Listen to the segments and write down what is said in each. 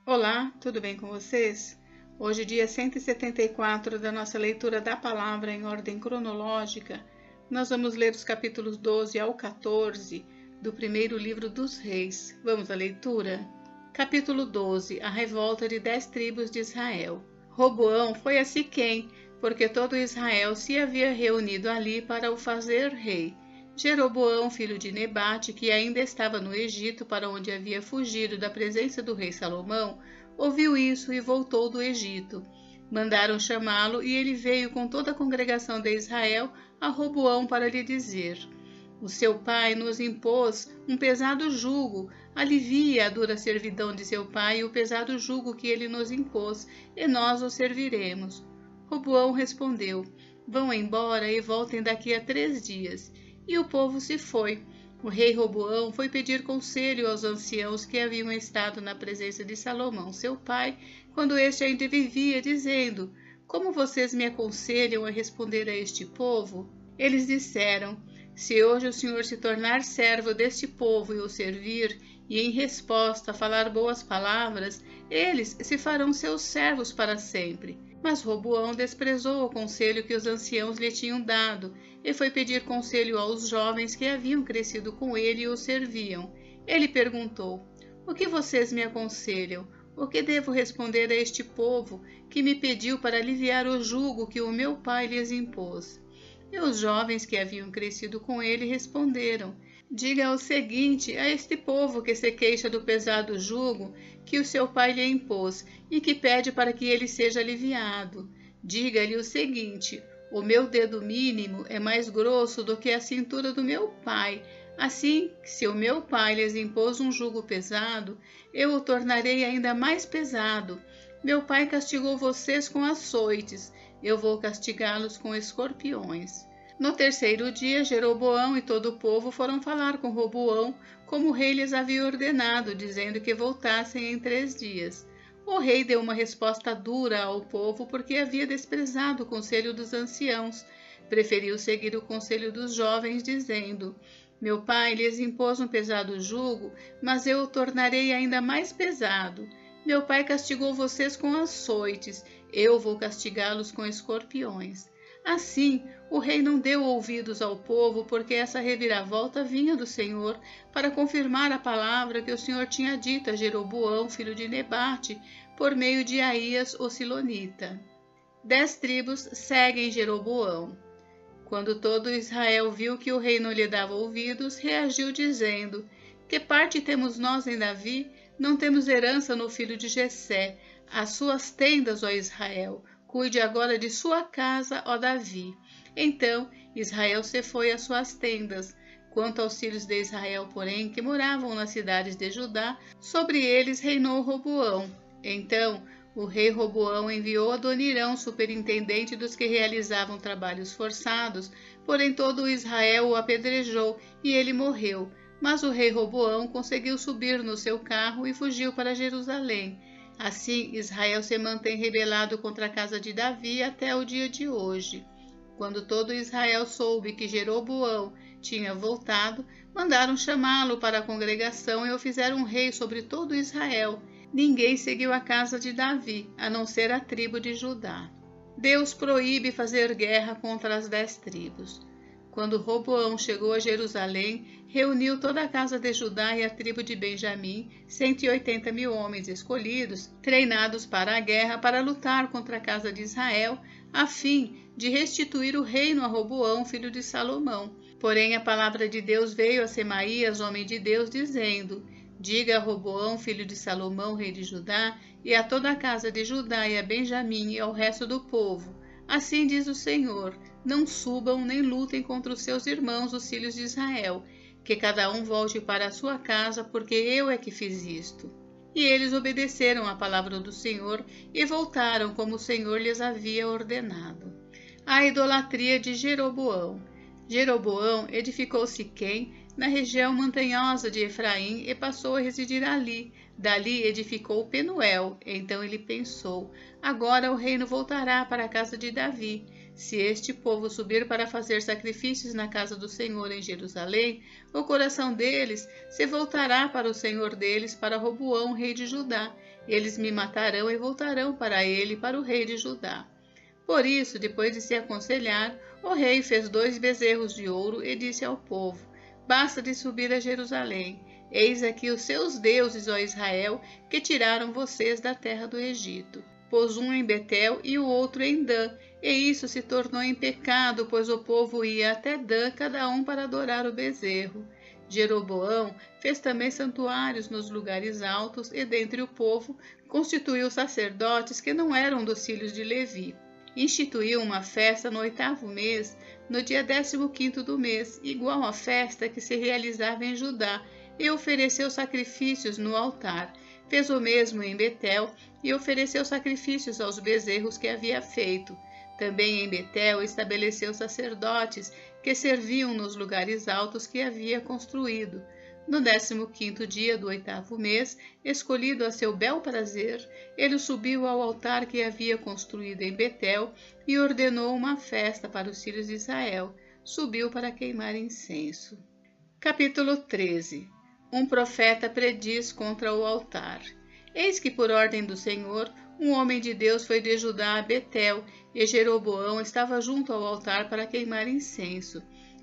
Olá, tudo bem com vocês? Hoje, dia 174 da nossa leitura da palavra em ordem cronológica, nós vamos ler os capítulos 12 ao 14 do primeiro livro dos Reis. Vamos à leitura? Capítulo 12. A revolta de 10 tribos de Israel. Roboão foi a Siquém, porque todo Israel se havia reunido ali para o fazer rei. Jeroboão, filho de Nebate, que ainda estava no Egito, para onde havia fugido da presença do rei Salomão, ouviu isso e voltou do Egito. Mandaram chamá-lo e ele veio com toda a congregação de Israel a Roboão para lhe dizer: o seu pai nos impôs um pesado jugo, alivie a dura servidão de seu pai e o pesado jugo que ele nos impôs, e nós o serviremos. Roboão respondeu: vão embora e voltem daqui a 3 dias. E o povo se foi. O rei Roboão foi pedir conselho aos anciãos que haviam estado na presença de Salomão, seu pai, quando este ainda vivia, dizendo: como vocês me aconselham a responder a este povo? Eles disseram: se hoje o Senhor se tornar servo deste povo e o servir, e em resposta falar boas palavras, eles se farão seus servos para sempre. Mas Roboão desprezou o conselho que os anciãos lhe tinham dado, e foi pedir conselho aos jovens que haviam crescido com ele e o serviam. Ele perguntou: o que vocês me aconselham? O que devo responder a este povo que me pediu para aliviar o jugo que o meu pai lhes impôs? E os jovens que haviam crescido com ele responderam: diga o seguinte a este povo que se queixa do pesado jugo que o seu pai lhe impôs e que pede para que ele seja aliviado. Diga-lhe o seguinte: o meu dedo mínimo é mais grosso do que a cintura do meu pai. Assim, se o meu pai lhes impôs um jugo pesado, eu o tornarei ainda mais pesado. Meu pai castigou vocês com açoites, eu vou castigá-los com escorpiões. No 3º dia, Jeroboão e todo o povo foram falar com Roboão, como o rei lhes havia ordenado, dizendo que voltassem em 3 dias. O rei deu uma resposta dura ao povo, porque havia desprezado o conselho dos anciãos. Preferiu seguir o conselho dos jovens, dizendo: meu pai lhes impôs um pesado jugo, mas eu o tornarei ainda mais pesado. Meu pai castigou vocês com açoites, eu vou castigá-los com escorpiões. Assim, o rei não deu ouvidos ao povo, porque essa reviravolta vinha do Senhor, para confirmar a palavra que o Senhor tinha dito a Jeroboão, filho de Nebate, por meio de Aías, o Silonita. 10 tribos seguem Jeroboão. Quando todo Israel viu que o rei não lhe dava ouvidos, reagiu dizendo: que parte temos nós em Davi? Não temos herança no filho de Jessé. As suas tendas, ó Israel, cuide agora de sua casa, ó Davi. Então Israel se foi às suas tendas. Quanto aos filhos de Israel, porém, que moravam nas cidades de Judá, sobre eles reinou Roboão. Então o rei Roboão enviou Adonirão, superintendente dos que realizavam trabalhos forçados, porém todo o Israel o apedrejou e ele morreu. Mas o rei Roboão conseguiu subir no seu carro e fugiu para Jerusalém. Assim, Israel se mantém rebelado contra a casa de Davi até o dia de hoje. Quando todo Israel soube que Jeroboão tinha voltado, mandaram chamá-lo para a congregação e o fizeram rei sobre todo Israel. Ninguém seguiu a casa de Davi, a não ser a tribo de Judá. Deus proíbe fazer guerra contra as 10 tribos. Quando Roboão chegou a Jerusalém, reuniu toda a casa de Judá e a tribo de Benjamim, 180.000 homens escolhidos, treinados para a guerra, para lutar contra a casa de Israel, a fim de restituir o reino a Roboão, filho de Salomão. Porém, a palavra de Deus veio a Semaías, homem de Deus, dizendo: diga a Roboão, filho de Salomão, rei de Judá, e a toda a casa de Judá e a Benjamim e ao resto do povo: assim diz o Senhor: não subam nem lutem contra os seus irmãos, os filhos de Israel, que cada um volte para a sua casa, porque eu é que fiz isto. E eles obedeceram à palavra do Senhor e voltaram como o Senhor lhes havia ordenado. A idolatria de Jeroboão. Jeroboão edificou Siquém, na região montanhosa de Efraim, e passou a residir ali. Dali edificou Penuel. Então ele pensou: agora o reino voltará para a casa de Davi. Se este povo subir para fazer sacrifícios na casa do Senhor em Jerusalém, o coração deles se voltará para o Senhor deles, para Roboão, rei de Judá. Eles me matarão e voltarão para ele, para o rei de Judá. Por isso, depois de se aconselhar, o rei fez 2 bezerros de ouro e disse ao povo: Basta de subir a Jerusalém. Eis aqui os seus deuses, ó Israel, que tiraram vocês da terra do Egito. Pôs um em Betel e o outro em Dan, e isso se tornou em pecado, pois o povo ia até Dan, cada um para adorar o bezerro. Jeroboão fez também santuários nos lugares altos, e dentre o povo constituiu sacerdotes que não eram dos filhos de Levi. Instituiu uma festa no 8º mês, no dia 15º do mês, igual à festa que se realizava em Judá, e ofereceu sacrifícios no altar. Fez o mesmo em Betel e ofereceu sacrifícios aos bezerros que havia feito. Também em Betel estabeleceu sacerdotes que serviam nos lugares altos que havia construído. No 15º dia do 8º mês, escolhido a seu bel prazer, ele subiu ao altar que havia construído em Betel e ordenou uma festa para os filhos de Israel. Subiu para queimar incenso. Capítulo 13. Um profeta prediz contra o altar. Eis que, por ordem do Senhor, um homem de Deus foi de Judá a Betel, e Jeroboão estava junto ao altar para queimar incenso.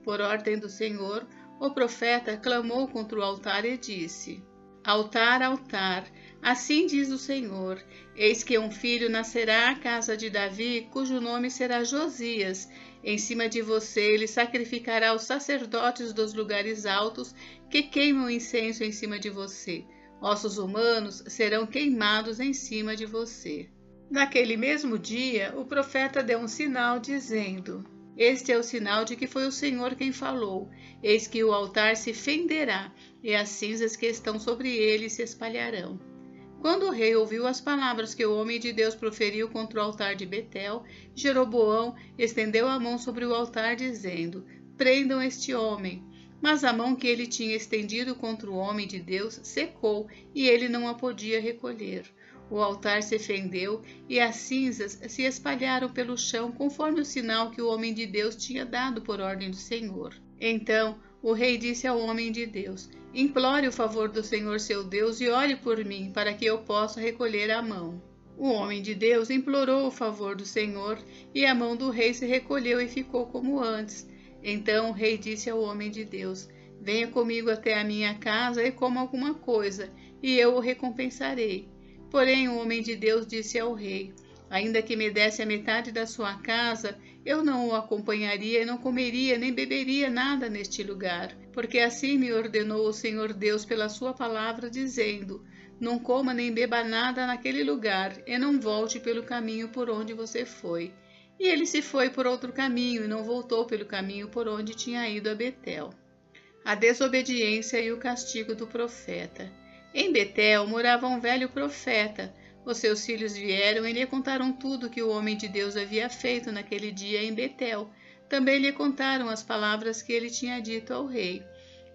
Por ordem do Senhor, o profeta clamou contra o altar e disse: Altar, altar, assim diz o Senhor, eis que um filho nascerá à casa de Davi, cujo nome será Josias. Em cima de você ele sacrificará os sacerdotes dos lugares altos que queimam incenso em cima de você. Ossos humanos serão queimados em cima de você. Naquele mesmo dia, o profeta deu um sinal dizendo: Este é o sinal de que foi o Senhor quem falou. Eis que o altar se fenderá, e as cinzas que estão sobre ele se espalharão. Quando o rei ouviu as palavras que o homem de Deus proferiu contra o altar de Betel, Jeroboão estendeu a mão sobre o altar, dizendo: Prendam este homem. Mas a mão que ele tinha estendido contra o homem de Deus secou, e ele não a podia recolher. O altar se fendeu, e as cinzas se espalharam pelo chão, conforme o sinal que o homem de Deus tinha dado por ordem do Senhor. Então o rei disse ao homem de Deus: Implore o favor do Senhor seu Deus e ore por mim, para que eu possa recolher a mão. O homem de Deus implorou o favor do Senhor, e a mão do rei se recolheu e ficou como antes. Então o rei disse ao homem de Deus: Venha comigo até a minha casa e coma alguma coisa, e eu o recompensarei. Porém o homem de Deus disse ao rei: Ainda que me desse a metade da sua casa, eu não o acompanharia e não comeria nem beberia nada neste lugar, porque assim me ordenou o Senhor Deus pela sua palavra, dizendo: Não coma nem beba nada naquele lugar, e não volte pelo caminho por onde você foi. E ele se foi por outro caminho e não voltou pelo caminho por onde tinha ido a Betel. A desobediência e o castigo do profeta. Em Betel morava um velho profeta. Os seus filhos vieram e lhe contaram tudo que o homem de Deus havia feito naquele dia em Betel. Também lhe contaram as palavras que ele tinha dito ao rei.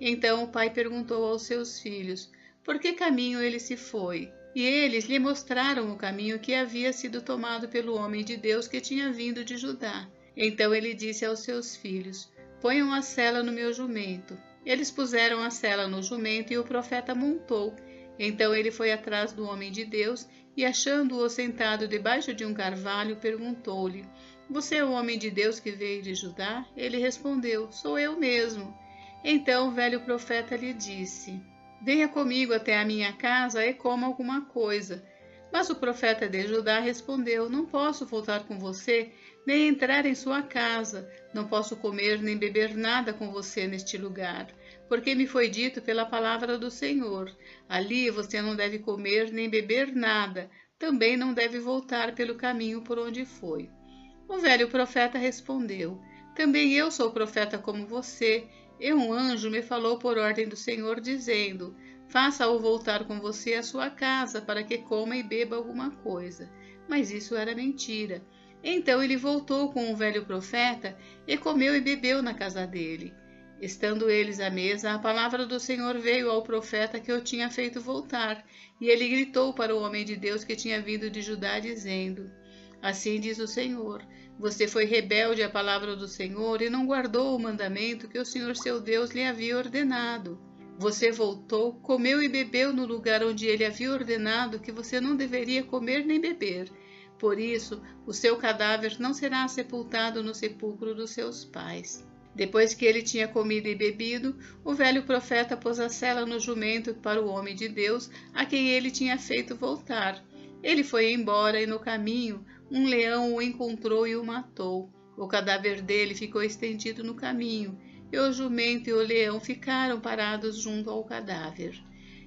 Então o pai perguntou aos seus filhos: Por que caminho ele se foi? E eles lhe mostraram o caminho que havia sido tomado pelo homem de Deus que tinha vindo de Judá. Então ele disse aos seus filhos: Ponham a sela no meu jumento. Eles puseram a sela no jumento e o profeta montou. Então ele foi atrás do homem de Deus e, achando-o sentado debaixo de um carvalho, perguntou-lhe: Você é o homem de Deus que veio de Judá? Ele respondeu: Sou eu mesmo. Então o velho profeta lhe disse: Venha comigo até a minha casa e coma alguma coisa. Mas o profeta de Judá respondeu: Não posso voltar com você, nem entrar em sua casa. Não posso comer nem beber nada com você neste lugar, porque me foi dito pela palavra do Senhor: Ali você não deve comer nem beber nada, também não deve voltar pelo caminho por onde foi. O velho profeta respondeu: Também eu sou profeta como você, e um anjo me falou por ordem do Senhor, dizendo: Faça-o voltar com você à sua casa, para que coma e beba alguma coisa. Mas isso era mentira. Então ele voltou com o velho profeta e comeu e bebeu na casa dele. Estando eles à mesa, a palavra do Senhor veio ao profeta que o tinha feito voltar, e ele gritou para o homem de Deus que tinha vindo de Judá, dizendo: Assim diz o Senhor: você foi rebelde à palavra do Senhor e não guardou o mandamento que o Senhor seu Deus lhe havia ordenado. Você voltou, comeu e bebeu no lugar onde ele havia ordenado que você não deveria comer nem beber. Por isso, o seu cadáver não será sepultado no sepulcro dos seus pais. Depois que ele tinha comido e bebido, o velho profeta pôs a sela no jumento para o homem de Deus, a quem ele tinha feito voltar. Ele foi embora e no caminho um leão o encontrou e o matou. O cadáver dele ficou estendido no caminho, e o jumento e o leão ficaram parados junto ao cadáver.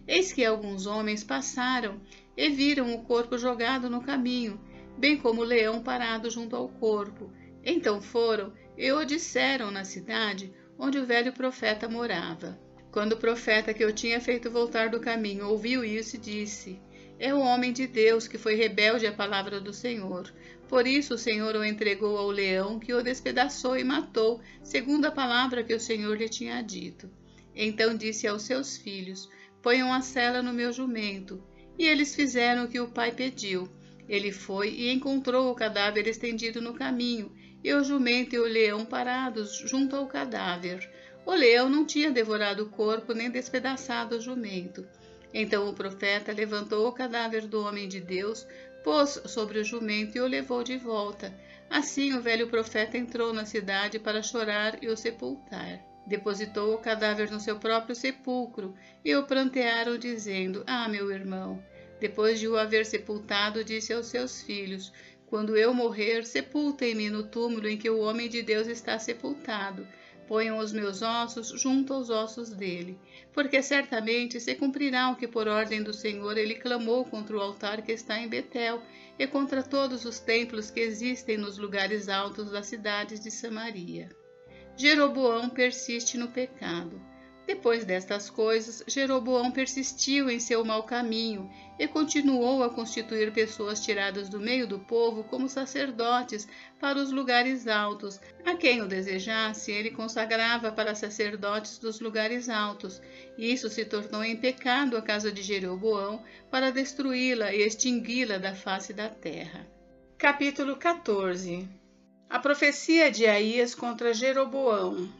Eis que alguns homens passaram e viram o corpo jogado no caminho, bem como o leão parado junto ao corpo. Então foram e o disseram na cidade onde o velho profeta morava. Quando o profeta que eu tinha feito voltar do caminho ouviu isso, disse: é o homem de Deus que foi rebelde à palavra do Senhor. Por isso o Senhor o entregou ao leão, que o despedaçou e matou, segundo a palavra que o Senhor lhe tinha dito. Então disse aos seus filhos: ponham a sela no meu jumento. E eles fizeram o que o pai pediu. Ele foi e encontrou o cadáver estendido no caminho, e o jumento e o leão parados junto ao cadáver. O leão não tinha devorado o corpo nem despedaçado o jumento. Então o profeta levantou o cadáver do homem de Deus, pôs sobre o jumento e o levou de volta. Assim o velho profeta entrou na cidade para chorar e o sepultar. Depositou o cadáver no seu próprio sepulcro e o prantearam, dizendo: ah, meu irmão. Depois de o haver sepultado, disse aos seus filhos: quando eu morrer, sepultem-me no túmulo em que o homem de Deus está sepultado. Ponham os meus ossos junto aos ossos dele, porque certamente se cumprirá o que por ordem do Senhor ele clamou contra o altar que está em Betel e contra todos os templos que existem nos lugares altos das cidades de Samaria. Jeroboão persiste no pecado. Depois destas coisas, Jeroboão persistiu em seu mau caminho e continuou a constituir pessoas tiradas do meio do povo como sacerdotes para os lugares altos. A quem o desejasse, ele consagrava para sacerdotes dos lugares altos. Isso se tornou em pecado a casa de Jeroboão, para destruí-la e extingui-la da face da terra. Capítulo 14. A profecia de Aías contra Jeroboão.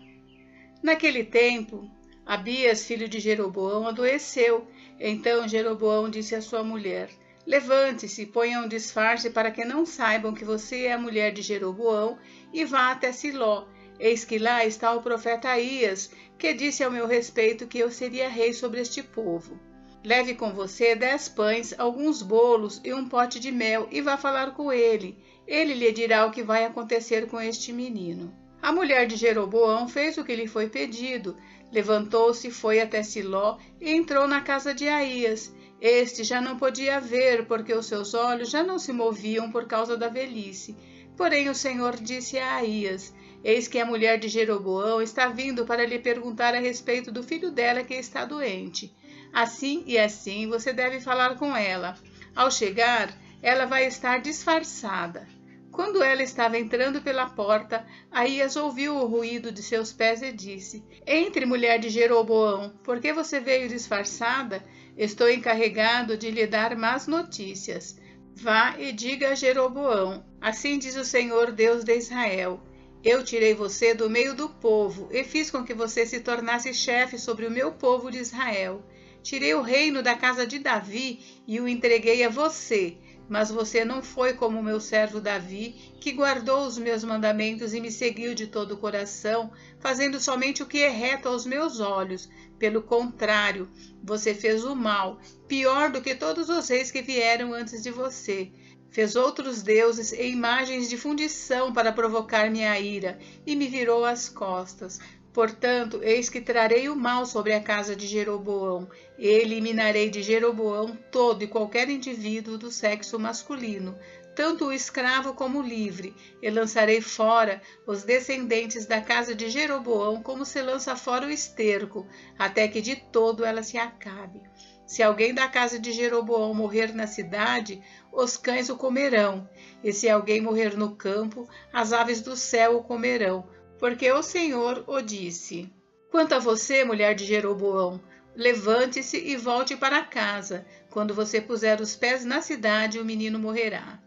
Naquele tempo, Abias, filho de Jeroboão, adoeceu. Então Jeroboão disse à sua mulher: levante-se, ponha um disfarce para que não saibam que você é a mulher de Jeroboão e vá até Siló. Eis que lá está o profeta Aías, que disse ao meu respeito que eu seria rei sobre este povo. Leve com você 10 pães, alguns bolos e um pote de mel e vá falar com ele. Ele lhe dirá o que vai acontecer com este menino. A mulher de Jeroboão fez o que lhe foi pedido. Levantou-se, foi até Siló e entrou na casa de Aías. Este já não podia ver, porque os seus olhos já não se moviam por causa da velhice. Porém o Senhor disse a Aías: eis que a mulher de Jeroboão está vindo para lhe perguntar a respeito do filho dela que está doente. Assim e assim você deve falar com ela. Ao chegar, ela vai estar disfarçada. Quando ela estava entrando pela porta, Aías ouviu o ruído de seus pés e disse: entre, mulher de Jeroboão, por que você veio disfarçada? Estou encarregado de lhe dar más notícias. Vá e diga a Jeroboão: assim diz o Senhor Deus de Israel: eu tirei você do meio do povo e fiz com que você se tornasse chefe sobre o meu povo de Israel. Tirei o reino da casa de Davi e o entreguei a você. Mas você não foi como o meu servo Davi, que guardou os meus mandamentos e me seguiu de todo o coração, fazendo somente o que é reto aos meus olhos. Pelo contrário, você fez o mal, pior do que todos os reis que vieram antes de você. Fez outros deuses e imagens de fundição para provocar minha ira, e me virou as costas. Portanto, eis que trarei o mal sobre a casa de Jeroboão, e eliminarei de Jeroboão todo e qualquer indivíduo do sexo masculino, tanto o escravo como o livre, e lançarei fora os descendentes da casa de Jeroboão como se lança fora o esterco, até que de todo ela se acabe. Se alguém da casa de Jeroboão morrer na cidade, os cães o comerão, e se alguém morrer no campo, as aves do céu o comerão, porque o Senhor o disse. Quanto a você, mulher de Jeroboão, levante-se e volte para casa. Quando você puser os pés na cidade, o menino morrerá.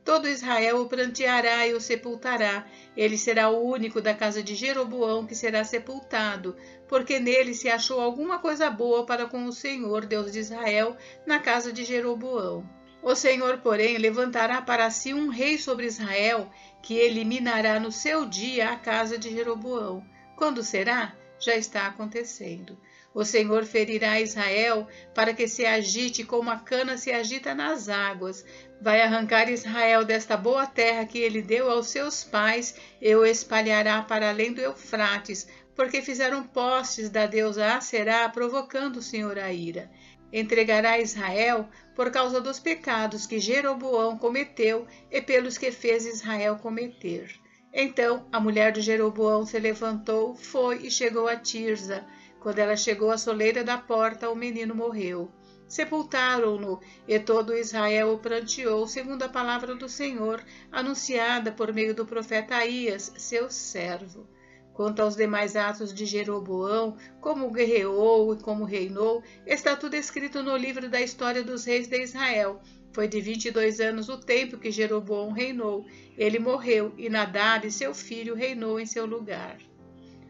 Todo Israel o pranteará e o sepultará. Ele será o único da casa de Jeroboão que será sepultado, porque nele se achou alguma coisa boa para com o Senhor, Deus de Israel, na casa de Jeroboão. O Senhor, porém, levantará para si um rei sobre Israel, que eliminará no seu dia a casa de Jeroboão. Quando será? Já está acontecendo. O Senhor ferirá Israel para que se agite como a cana se agita nas águas. Vai arrancar Israel desta boa terra que ele deu aos seus pais e o espalhará para além do Eufrates, porque fizeram postes da deusa Aserá, provocando o Senhor a ira. Entregará Israel por causa dos pecados que Jeroboão cometeu e pelos que fez Israel cometer. Então a mulher de Jeroboão se levantou, foi e chegou a Tirza. Quando ela chegou à soleira da porta, o menino morreu. Sepultaram-no, e todo Israel o pranteou, segundo a palavra do Senhor, anunciada por meio do profeta Aías, seu servo. Quanto aos demais atos de Jeroboão, como guerreou e como reinou, está tudo escrito no livro da história dos reis de Israel. Foi de 22 anos o tempo que Jeroboão reinou. Ele morreu, e Nadab, seu filho, reinou em seu lugar.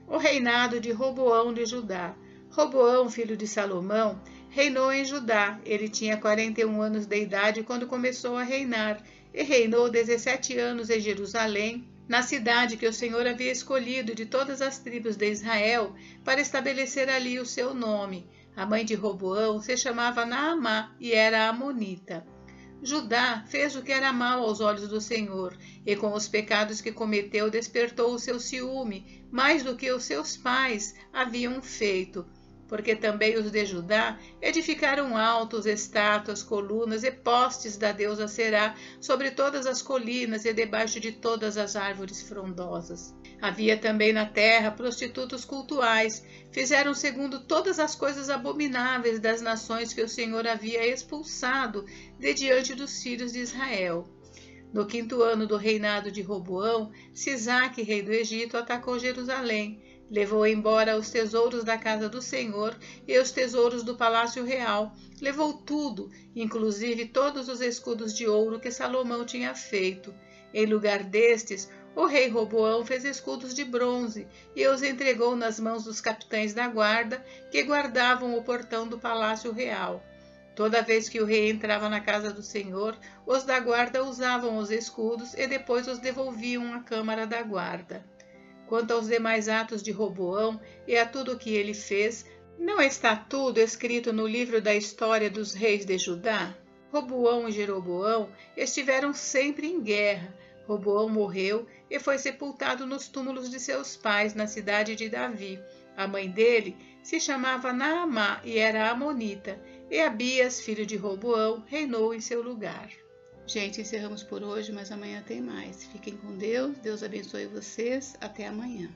O reinado de Roboão de Judá. Roboão, filho de Salomão, reinou em Judá. Ele tinha 41 anos de idade quando começou a reinar, e reinou 17 anos em Jerusalém, na cidade que o Senhor havia escolhido de todas as tribos de Israel para estabelecer ali o seu nome. A mãe de Roboão se chamava Naamá e era amonita. Judá fez o que era mal aos olhos do Senhor, e com os pecados que cometeu despertou o seu ciúme, mais do que os seus pais haviam feito. Porque também os de Judá edificaram altos, estátuas, colunas e postes da deusa Será sobre todas as colinas e debaixo de todas as árvores frondosas. Havia também na terra prostitutos cultuais, fizeram segundo todas as coisas abomináveis das nações que o Senhor havia expulsado de diante dos filhos de Israel. No 5º ano do reinado de Roboão, Sisaque, rei do Egito, atacou Jerusalém. Levou embora os tesouros da casa do Senhor e os tesouros do palácio real. Levou tudo, inclusive todos os escudos de ouro que Salomão tinha feito. Em lugar destes, o rei Roboão fez escudos de bronze e os entregou nas mãos dos capitães da guarda, que guardavam o portão do palácio real. Toda vez que o rei entrava na casa do Senhor, os da guarda usavam os escudos e depois os devolviam à câmara da guarda. Quanto aos demais atos de Roboão e a tudo o que ele fez, não está tudo escrito no livro da história dos reis de Judá? Roboão e Jeroboão estiveram sempre em guerra. Roboão morreu e foi sepultado nos túmulos de seus pais, na cidade de Davi. A mãe dele se chamava Naamá e era amonita, e Abias, filho de Roboão, reinou em seu lugar. Gente, encerramos por hoje, mas amanhã tem mais. Fiquem com Deus, Deus abençoe vocês. Até amanhã.